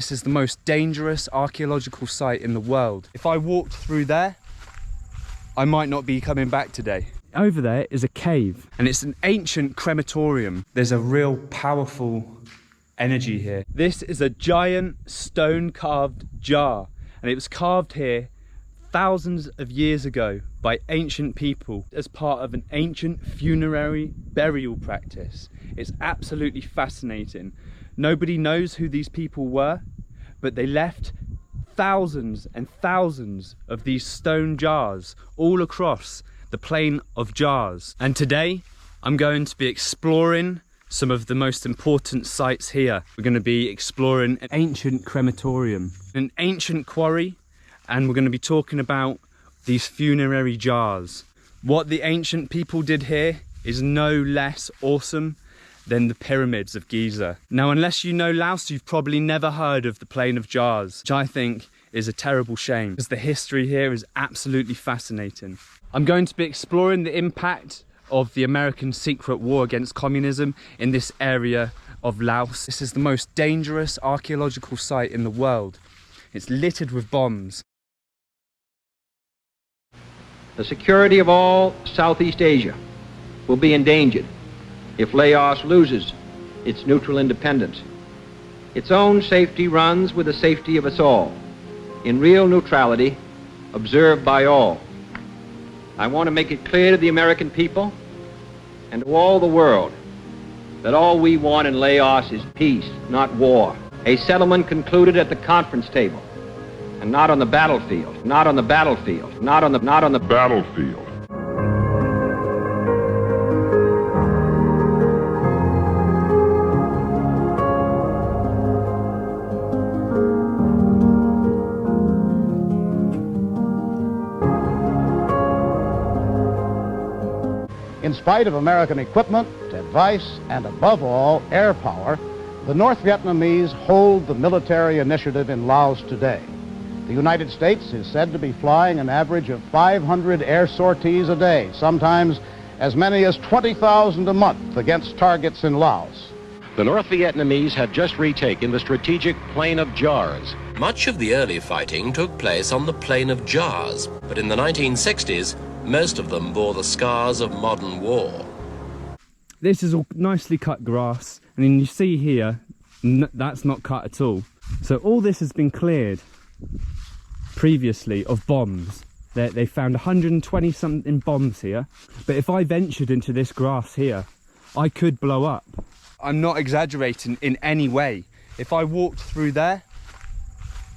This is the most dangerous archaeological site in the world. If I walked through there, I might not be coming back today. Over there is a cave, and it's an ancient crematorium. There's a real powerful energy here. This is a giant stone carved jar, and it was carved here thousands of years ago by ancient people as part of an ancient funerary burial practice. It's absolutely fascinating. Nobody knows who these people were, but they left thousands and thousands of these stone jars all across the plain of jars. And today I'm going to be exploring some of the most important sites here. We're going to be exploring an ancient crematorium, an ancient quarry, and we're going to be talking about these funerary jars. What the ancient people did here is no less awesome than the pyramids of Giza. Now, unless you know Laos, you've probably never heard of the Plain of Jars, which I think is a terrible shame, because the history here is absolutely fascinating. I'm going to be exploring the impact of the American secret war against communism in this area of Laos. This is the most dangerous archaeological site in the world. It's littered with bombs. The security of all Southeast Asia will be endangered if Laos loses its neutral independence. Its own safety runs with the safety of us all, in real neutrality, observed by all. I want to make it clear to the American people and to all the world that all we want in Laos is peace, not war. A settlement concluded at the conference table, and not on the battlefield, not on the battlefield, not on the battlefield. In spite of American equipment, advice, and above all, air power, the North Vietnamese hold the military initiative in Laos today. The United States is said to be flying an average of 500 air sorties a day, sometimes as many as 20,000 a month against targets in Laos. The North Vietnamese have just retaken the strategic Plain of Jars. Much of the early fighting took place on the Plain of Jars, but in the 1960s, most of them bore the scars of modern war. This is all nicely cut grass, and then you see here, that's not cut at all. So all this has been cleared previously of bombs. They found 120 something bombs here, but if I ventured into this grass here, I could blow up. I'm not exaggerating in any way. If I walked through there,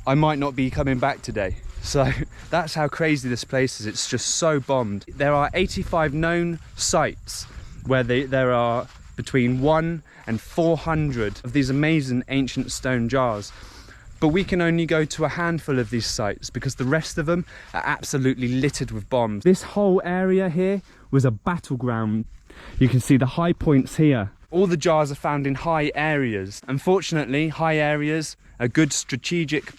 I might not be coming back today. So that's how crazy this place is. It's just so bombed. There are 85 known sites where there are between 1 and 400 of these amazing ancient stone jars. But we can only go to a handful of these sites because the rest of them are absolutely littered with bombs. This whole area here was a battleground. You can see the high points here. All the jars are found in high areas. Unfortunately, high areas are good strategic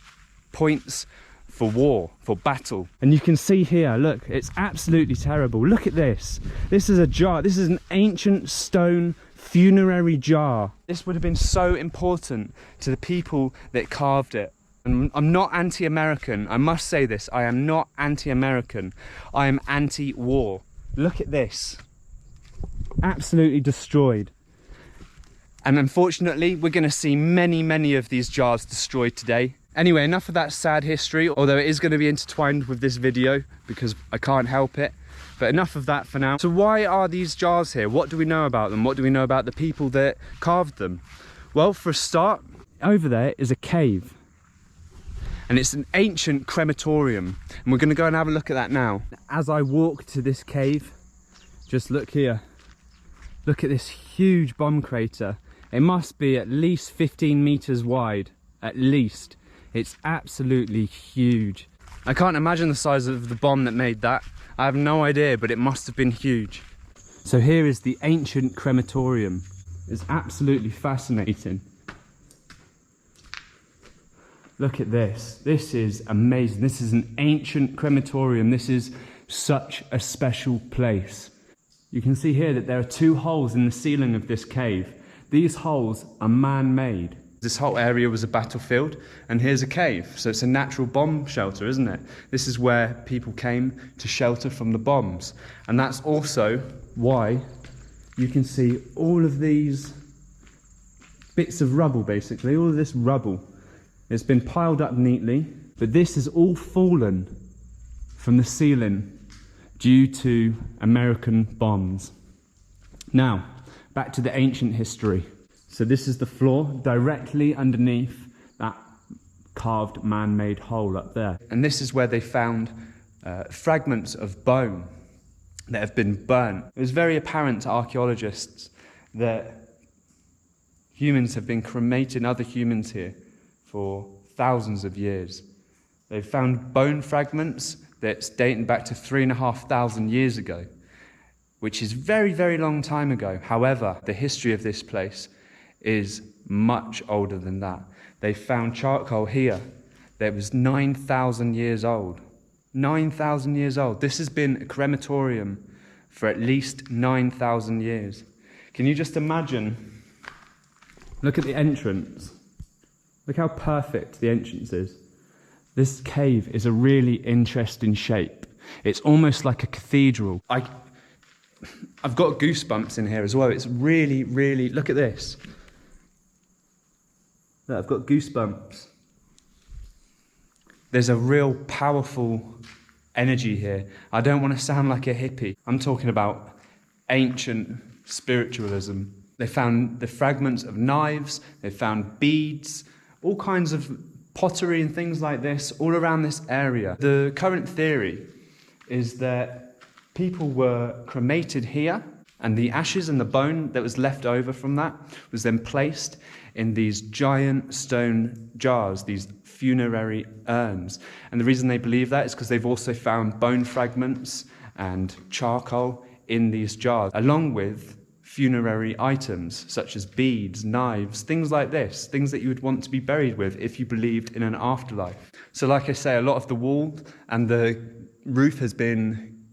points for war, for battle. And you can see here, look, it's absolutely terrible. Look at this. This is a jar. This is an ancient stone funerary jar. This would have been so important to the people that carved it. And I'm not anti-American. I must say this. I am not anti-American. I am anti-war. Look at this. Absolutely destroyed. And unfortunately, we're going to see many of these jars destroyed today. Anyway, enough of that sad history, although it is going to be intertwined with this video because I can't help it. But enough of that for now. So why are these jars here? What do we know about them? What do we know about the people that carved them? Well, for a start, over there is a cave. And it's an ancient crematorium. And we're going to go and have a look at that now. As I walk to this cave, just look here. Look at this huge bomb crater. It must be at least 15 meters wide, at least. It's absolutely huge. I can't imagine the size of the bomb that made that. I have no idea, but it must have been huge. So here is the ancient crematorium. It's absolutely fascinating. Look at this. This is amazing. This is an ancient crematorium. This is such a special place. You can see here that there are 2 holes in the ceiling of this cave. These holes are man-made. This whole area was a battlefield, and here's a cave. So it's a natural bomb shelter, isn't it? This is where people came to shelter from the bombs. And that's also why you can see all of these bits of rubble, basically, all of this rubble. It's been piled up neatly, but this has all fallen from the ceiling due to American bombs. Now, back to the ancient history. So this is the floor directly underneath that carved man-made hole up there. And this is where they found fragments of bone that have been burnt. It was very apparent to archaeologists that humans have been cremating other humans here for thousands of years. They've found bone fragments that's dating back to 3,500 years ago, which is very, very long time ago. However, the history of this place is much older than that. They found charcoal here that was 9,000 years old. 9,000 years old. This has been a crematorium for at least 9,000 years. Can you just imagine? Look at the entrance. Look how perfect the entrance is. This cave is a really interesting shape. It's almost like a cathedral. I've got goosebumps in here as well. It's really, really, look at this. Look, I've got goosebumps. There's a real powerful energy here. I don't want to sound like a hippie. I'm talking about ancient spiritualism. They found the fragments of knives, they found beads, all kinds of pottery and things like this all around this area. The current theory is that people were cremated here, and the ashes and the bone that was left over from that was then placed in these giant stone jars, these funerary urns. And the reason they believe that is because they've also found bone fragments and charcoal in these jars, along with funerary items such as beads, knives, things like this, things that you would want to be buried with if you believed in an afterlife. So like I say, a lot of the wall and the roof has been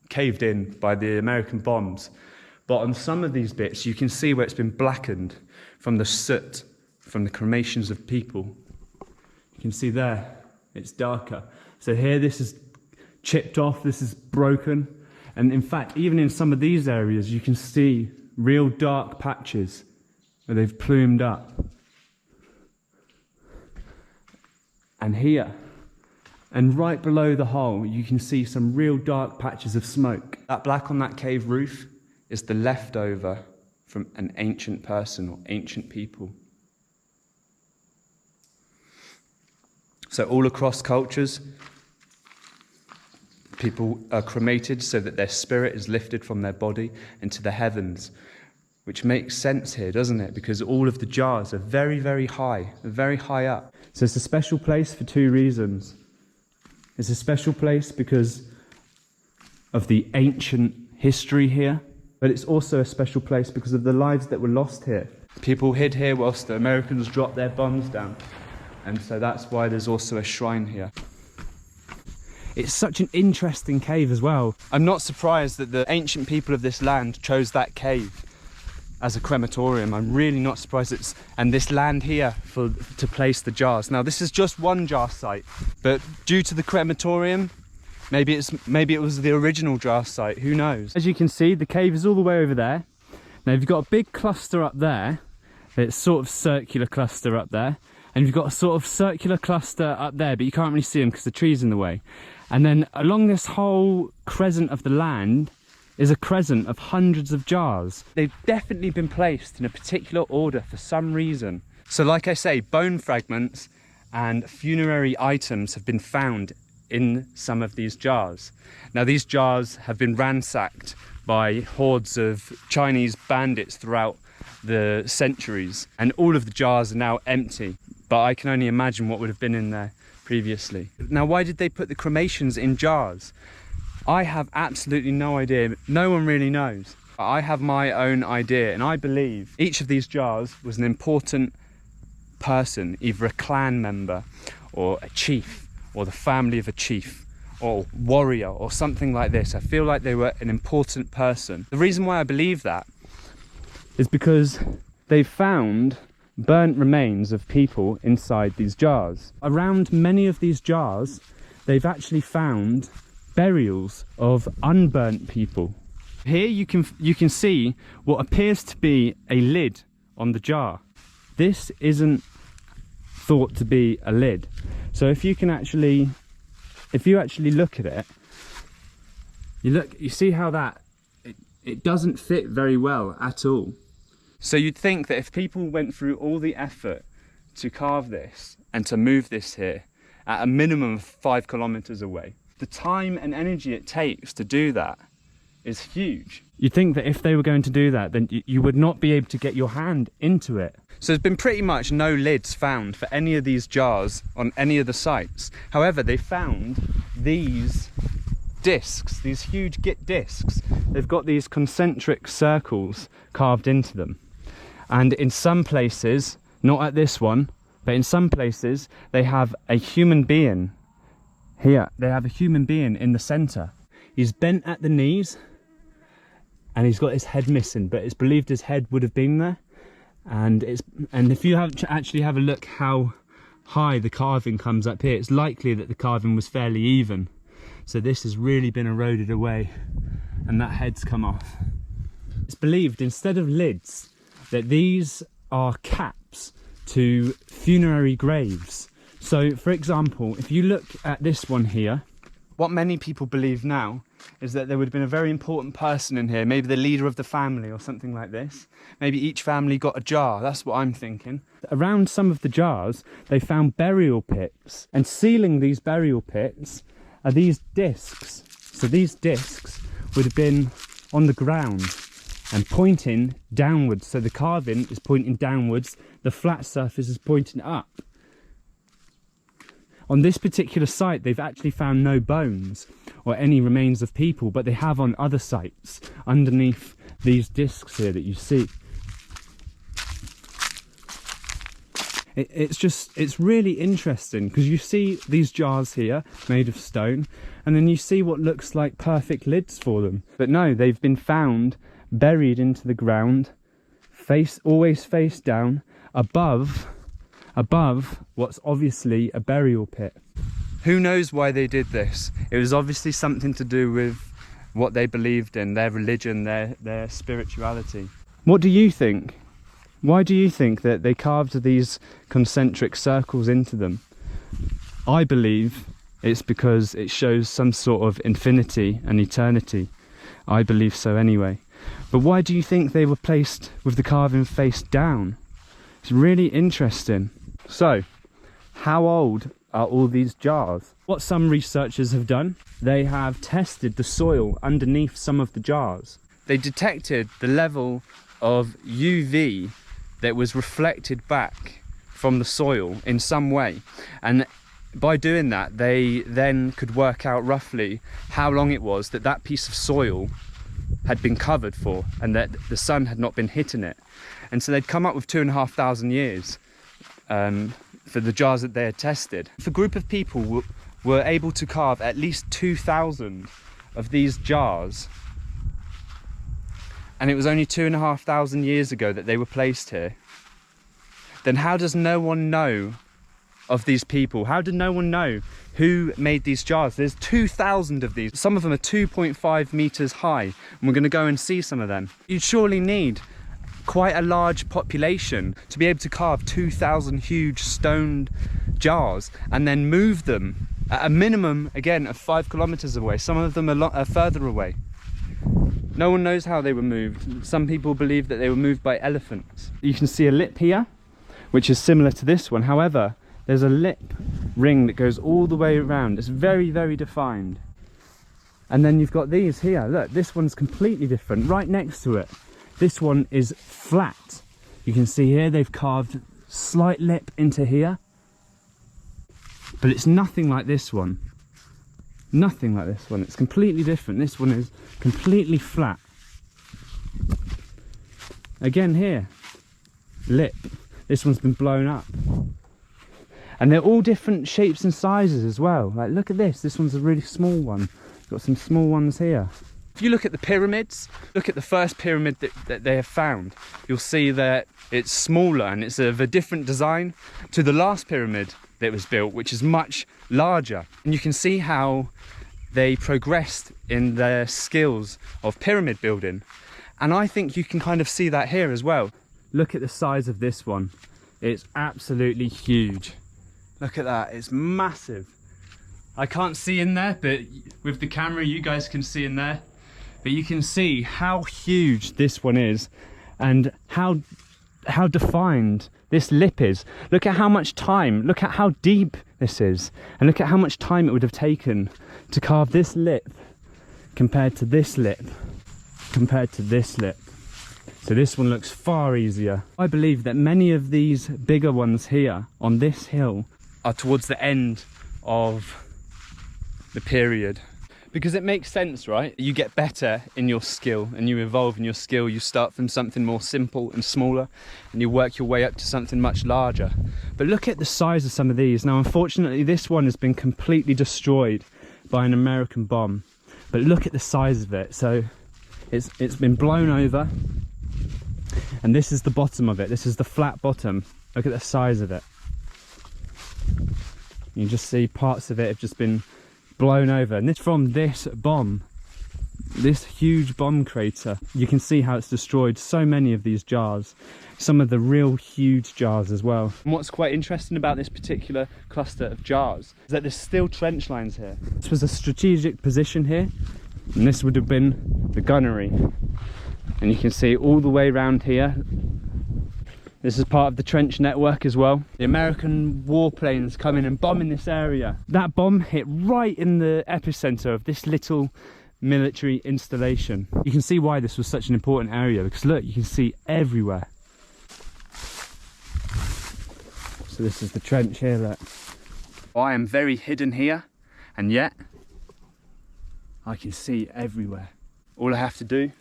caved in by the American bombs. But on some of these bits, you can see where it's been blackened from the soot, from the cremations of people. You can see there, it's darker. So here, this is chipped off, this is broken. And in fact, even in some of these areas, you can see real dark patches where they've plumed up. And here, and right below the hole, you can see some real dark patches of smoke. That black on that cave roof is the leftover from an ancient person or ancient people. So all across cultures, people are cremated so that their spirit is lifted from their body into the heavens, which makes sense here, doesn't it? Because all of the jars are very, very high, very high up. So it's a special place for two reasons. It's a special place because of the ancient history here, but it's also a special place because of the lives that were lost here. People hid here whilst the Americans dropped their bombs down, and so that's why there's also a shrine here. It's such an interesting cave as well. I'm not surprised that the ancient people of this land chose that cave as a crematorium. I'm really not surprised. And this land here to place the jars. Now this is just one jar site, but due to the crematorium, maybe it was the original jar site, who knows. As you can see, the cave is all the way over there. Now you've got a big cluster up there, it's sort of circular cluster up there, and you've got a sort of circular cluster up there, but you can't really see them because the tree's in the way. And then along this whole crescent of the land is a crescent of hundreds of jars. They've definitely been placed in a particular order for some reason. So like I say, bone fragments and funerary items have been found in some of these jars. Now these jars have been ransacked by hordes of Chinese bandits throughout the centuries, and all of the jars are now empty, but I can only imagine what would have been in there previously. Now why did they put the cremations in jars? I have absolutely no idea. No one really knows. I have my own idea, and I believe each of these jars was an important person, either a clan member or a chief or the family of a chief or warrior or something like this. I feel like they were an important person. The reason why I believe that is because they found burnt remains of people inside these jars. Around many of these jars, they've actually found burials of unburnt people. Here you can see what appears to be a lid on the jar. This isn't thought to be a lid. So if you actually look at it, you see how that it doesn't fit very well at all. So you'd think that if people went through all the effort to carve this and to move this here at a minimum of 5 kilometers away, the time and energy it takes to do that is huge. You'd think that if they were going to do that, then you would not be able to get your hand into it. So there's been pretty much no lids found for any of these jars on any of the sites. However, they found these discs, these huge discs. They've got these concentric circles carved into them. And in some places, not at this one, but in some places, they have a human being here. They have a human being in the center. He's bent at the knees and he's got his head missing, but it's believed his head would have been there. And if you actually have a look how high the carving comes up here, it's likely that the carving was fairly even. So this has really been eroded away and that head's come off. It's believed, instead of lids, that these are caps to funerary graves. So for example, if you look at this one here, what many people believe now is that there would have been a very important person in here, maybe the leader of the family or something like this. Maybe each family got a jar, that's what I'm thinking. Around some of the jars, they found burial pits, and sealing these burial pits are these discs. So these discs would have been on the ground and pointing downwards. So the carving is pointing downwards, the flat surface is pointing up. On this particular site, they've actually found no bones or any remains of people, but they have on other sites underneath these discs here that you see. It's really interesting because you see these jars here made of stone, and then you see what looks like perfect lids for them. But no, they've been found buried into the ground, always face down, above what's obviously a burial pit. Who knows why they did this? It was obviously something to do with what they believed in, their religion, their spirituality. What do you think? Why do you think that they carved these concentric circles into them? I believe it's because it shows some sort of infinity and eternity. I believe so anyway. But why do you think they were placed with the carving face down? It's really interesting. So, how old are all these jars? What some researchers have done, they have tested the soil underneath some of the jars. They detected the level of UV that was reflected back from the soil in some way, and by doing that they then could work out roughly how long it was that that piece of soil had been covered for and that the sun had not been hitting it. And so they'd come up with 2,500 years for the jars that they had tested. If a group of people were able to carve at least 2,000 of these jars, and it was only 2,500 years ago that they were placed here, then how does no one know of these people? How did no one know who made these jars? There's 2,000 of these. Some of them are 2.5 meters high, and we're going to go and see some of them. You'd surely need quite a large population to be able to carve 2,000 huge stone jars and then move them at a minimum, again, of 5 kilometers away. Some of them are further away. No one knows how they were moved. Some people believe that they were moved by elephants. You can see a lip here, which is similar to this one. However, there's a lip ring that goes all the way around. It's very, very defined. And then you've got these here. Look, this one's completely different. Right next to it, this one is flat. You can see here they've carved slight lip into here. But it's nothing like this one. Nothing like this one. It's completely different. This one is completely flat. Again here, lip. This one's been blown up. And they're all different shapes and sizes as well. Like, look at this. This one's a really small one. Got some small ones here. If you look at the pyramids, look at the first pyramid that they have found, you'll see that it's smaller and it's of a different design to the last pyramid that was built, which is much larger. And you can see how they progressed in their skills of pyramid building. And I think you can kind of see that here as well. Look at the size of this one. It's absolutely huge. Look at that, it's massive. I can't see in there, but with the camera you guys can see in there. But you can see how huge this one is and how defined this lip is. Look at how much time, look at how deep this is, and look at how much time it would have taken to carve this lip compared to this lip, compared to this lip. So this one looks far easier. I believe that many of these bigger ones here on this hill are towards the end of the period. Because it makes sense, right? You get better in your skill and you evolve in your skill. You start from something more simple and smaller and you work your way up to something much larger. But look at the size of some of these. Now, unfortunately, this one has been completely destroyed by an American bomb. But look at the size of it. So it's been blown over. And this is the bottom of it. This is the flat bottom. Look at the size of it. You just see parts of it have just been blown over, and it's from this bomb, this huge bomb crater. You can see how it's destroyed so many of these jars, some of the real huge jars as well. And what's quite interesting about this particular cluster of jars is that there's still trench lines here. This was a strategic position here, and this would have been the gunnery, and you can see all the way around here. This is part of the trench network as well. The American warplanes come in and bomb in this area. That bomb hit right in the epicenter of this little military installation. You can see why this was such an important area, because look, you can see everywhere. So this is the trench here, look. I am very hidden here, and yet I can see everywhere. All I have to do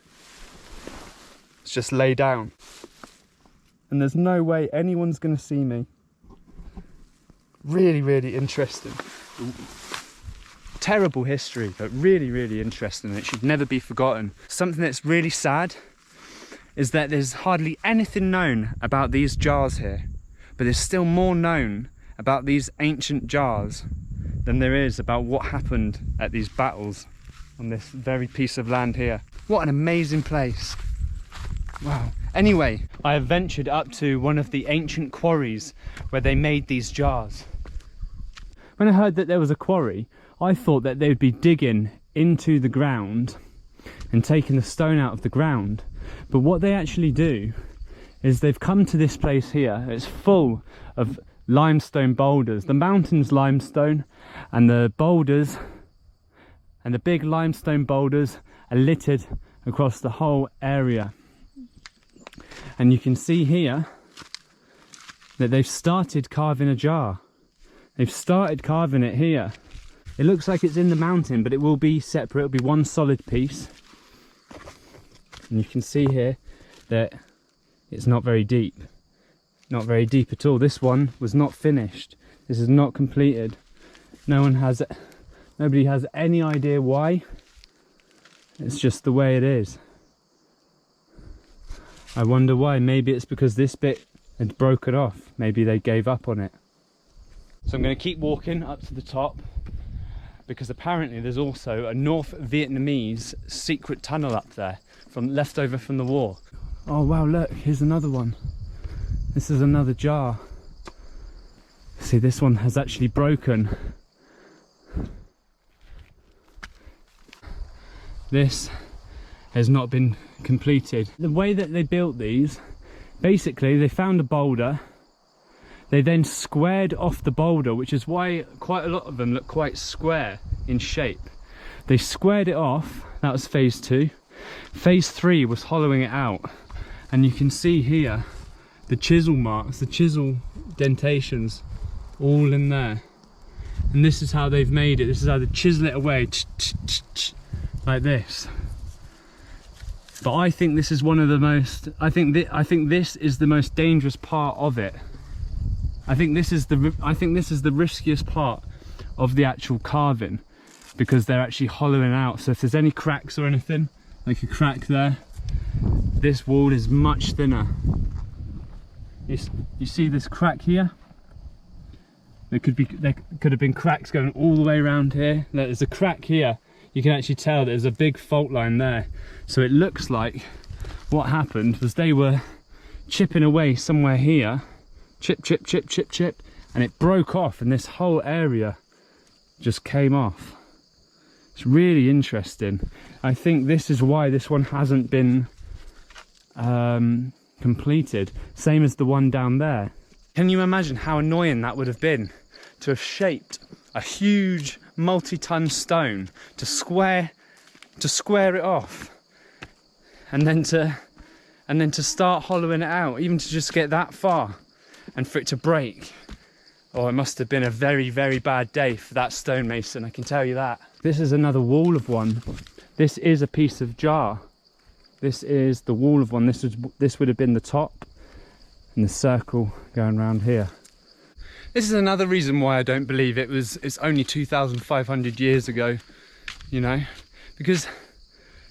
is just lay down. And there's no way anyone's going to see me. Really, really interesting. Terrible history, but really, really interesting. It should never be forgotten. Something that's really sad is that there's hardly anything known about these jars here, but there's still more known about these ancient jars than there is about what happened at these battles on this very piece of land here. What an amazing place. Wow. Anyway, I have ventured up to one of the ancient quarries where they made these jars. When I heard that there was a quarry, I thought that they would be digging into the ground and taking the stone out of the ground. But what they actually do is they've come to this place here. It's full of limestone boulders. The mountain's limestone, and the boulders and the big limestone boulders are littered across the whole area. And you can see here that they've started carving a jar. They've started carving it here. It looks like it's in the mountain, but it will be separate. It'll be one solid piece. And you can see here that it's not very deep. Not very deep at all. This one was not finished. This is not completed. Nobody has any idea why. It's just the way it is. I wonder why. Maybe it's because this bit had broken off. Maybe they gave up on it. So I'm going to keep walking up to the top, because apparently there's also a North Vietnamese secret tunnel up there, left over from the war. Oh wow, look, here's another one. This is another jar. See, this one has actually broken. This has not been completed. The way that they built these, basically they found a boulder, they then squared off the boulder, which is why quite a lot of them look quite square in shape. They squared it off. That was phase 2. Phase 3 was hollowing it out, and you can see here the chisel marks, the chisel dentations all in there. And this is how they've made it. This is how they chisel it away, like this. But I think this is one of the most, I think this is the most dangerous part of it. I think this is the riskiest part of the actual carving. because they're actually hollowing out. So if there's any cracks or anything, like a crack there, this wall is much thinner. You see this crack here? There could have been cracks going all the way around here. There's a crack here. You can actually tell there's a big fault line there. So it looks like what happened was they were chipping away somewhere here. Chip, chip, chip, chip, chip. And it broke off and this whole area just came off. It's really interesting. I think this is why this one hasn't been completed. Same as the one down there. Can you imagine how annoying that would have been to have shaped a huge multi-ton stone to square it off, and then to start hollowing it out, even to just get that far and for it to break? Oh, it must have been a very, very bad day for that stonemason, I can tell you that. This is another wall of one. This is a piece of jar. This is the wall of one. This would have been the top, and the circle going around here. This is another reason why I don't believe it's only 2,500 years ago, you know, because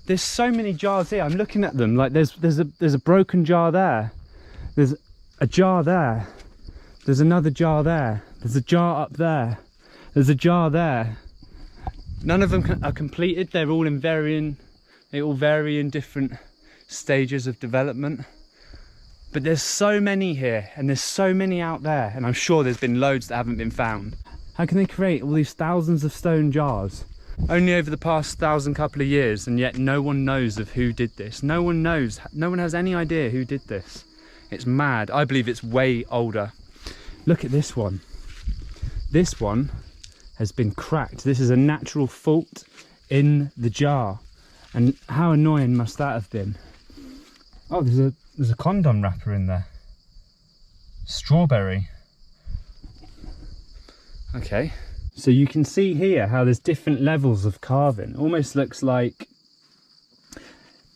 there's so many jars here. I'm looking at them like there's a broken jar there. There's a jar there. There's another jar there. There's a jar up there. There's a jar there. None of them are completed. They all vary in different stages of development. But there's so many here, and there's so many out there, and I'm sure there's been loads that haven't been found. How can they create all these thousands of stone jars only over the past couple of years, and yet no one knows of who did this? No one knows. No one has any idea who did this. It's mad. I believe it's way older. Look at this one. This one has been cracked. This is a natural fault in the jar. And how annoying must that have been? Oh, there's a condom wrapper in there. Strawberry. Okay. So you can see here how there's different levels of carving. Almost looks like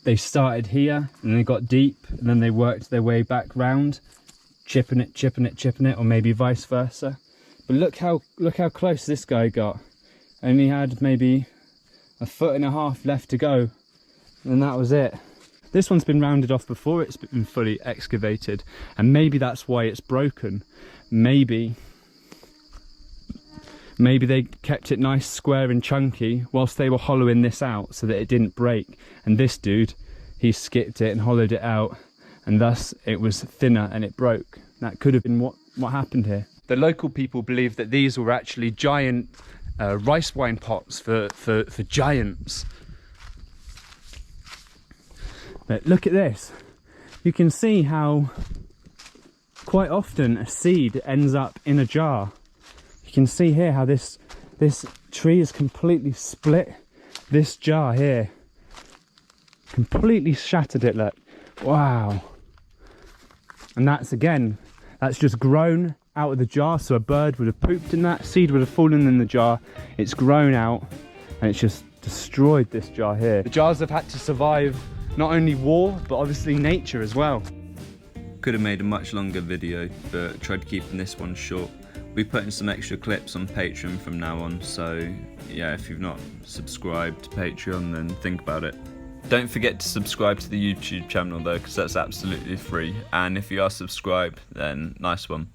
they started here and they got deep and then they worked their way back round, chipping it, chipping it, chipping it, or maybe vice versa. But look how close this guy got. Only had maybe 1.5 foot left to go, and that was it. This one's been rounded off before it's been fully excavated, and maybe that's why it's broken. Maybe they kept it nice, square and chunky whilst they were hollowing this out so that it didn't break. And this dude, he skipped it and hollowed it out, and thus it was thinner and it broke. That could have been what happened here. The local people believe that these were actually giant rice wine pots for giants. But look at this. You can see how quite often a seed ends up in a jar. You can see here how this tree is completely split this jar here. Completely shattered it, look. Wow. And that's just grown out of the jar, so a bird would have pooped in that, seed would have fallen in the jar, it's grown out, and it's just destroyed this jar here. The jars have had to survive not only war, but obviously nature as well. Could have made a much longer video, but tried keeping this one short. We'll be putting some extra clips on Patreon from now on, so yeah, if you've not subscribed to Patreon, then think about it. Don't forget to subscribe to the YouTube channel though, because that's absolutely free, and if you are subscribed, then nice one.